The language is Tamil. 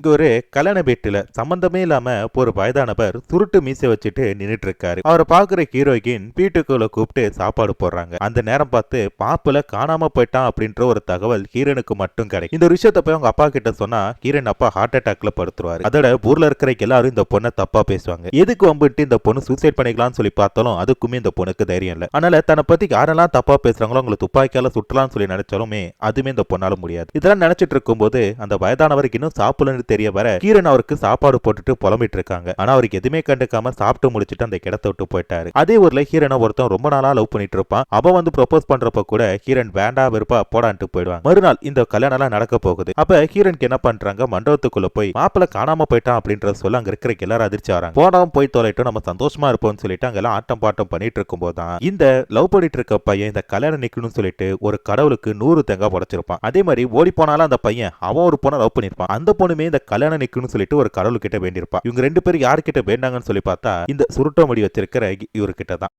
இங்க ஒரு கல்யாண வீட்டுல சம்பந்தமே இல்லாம ஒரு வயதானவர் சுருட்டு மீசை வச்சுட்டு நின்னுட்டு இருக்காரு. அவரை பாக்குற ஹீரோயின் வீட்டுக்குள்ள கூப்பிட்டு சாப்பாடு போடுறாங்க. அந்த நேரம் பார்த்து மாப்பிள்ள காணாம போயிட்டான் அப்படின்ற ஒரு தகவல் ஹீரோனுக்கு மட்டும் கிடைக்கும். இந்த விஷயத்த போய் அவங்க அப்பா கிட்ட சொன்னா ஹீரோயின் அப்பா ஹார்ட் அட்டாக்ல படுத்துருவாரு. அதோட ஊர்ல இருக்கிற எல்லாரும் இந்த பொண்ணை தப்பா பேசுவாங்க. எதுக்கு வம்பிட்டு இந்த பொண்ணு சூசைட் பண்ணிக்கலாம்னு சொல்லி பார்த்தாலும் அதுக்குமே இந்த பொண்ணுக்கு தைரியம் இல்ல. அதனால தன்னை பத்தி யாரெல்லாம் தப்பா பேசுறாங்களோ அவங்களை துப்பாக்கியால சுற்றலாம்னு சொல்லி நினைச்சாலுமே அதுமே இந்த பொண்ணால முடியாது. இதெல்லாம் நினைச்சிட்டு இருக்கும் போது அந்த வயதானவருக்கு இன்னும் சாப்பிடலன்னு தெரிய வர கீரன் அவருக்கு சாப்பாடு போட்டுட்டு புலம்பிட்டு இருக்காங்க. ஆனா அவருக்கு எதுவுமே கண்டுக்காம சாப்பிட்டு முடிச்சுட்டு அந்த இடத்தை விட்டு போயிட்டாரு. அதே ஊர்ல ஹீரனை ஒருத்தன் ரொம்ப நாளா லவ் பண்ணிட்டு இருப்பான். அவன் வந்து ப்ரொபோஸ் பண்றப்ப கூட ஹீரன் வேண்டா வெறுப்பா போடான்ட்டு போயிடுவாங்க. மறுநாள் இந்த கல்யாணம் எல்லாம் நடக்க போகுது. அப்ப ஹீரனுக்கு என்ன பண்றாங்க, மண்டபத்துக்குள்ள போய் மாப்பிள்ள காணாம போயிட்டான் அப்படின்ற சொல்ல அங்க இருக்கிற எல்லாரும் அதிர்ச்சி ஆறாங்க. போனவன் போய் தொலைட்டு நம்ம சந்தோஷமா இருப்போம்னு சொல்லிட்டு அங்கெல்லாம் ஆட்டம் பாட்டம் பண்ணிட்டு இருக்கும் போதுதான் இந்த லவ் பண்ணிட்டு இருக்க பையன் இந்த கல்யாணம் நிக்கணும்னு சொல்லிட்டு ஒரு கடவுளுக்கு 100 தேங்காய் படைச்சிருப்பான். அதே மாதிரி ஓடி போனாலும் அந்த பையன் அவன் ஒரு பொண்ணை லவ் பண்ணிருப்பான். அந்த பொண்ணுமே இந்த கல்யாணம் நிக்கணும்னு சொல்லிட்டு ஒரு கடவுள் கிட்ட வேண்டியிருப்பா. இவங்க ரெண்டு பேரும் யாருக்கிட்ட வேண்டாங்கன்னு சொல்லி பார்த்தா இந்த சுருட்ட முடி வச்சிருக்கிற இவர்கிட்ட தான்.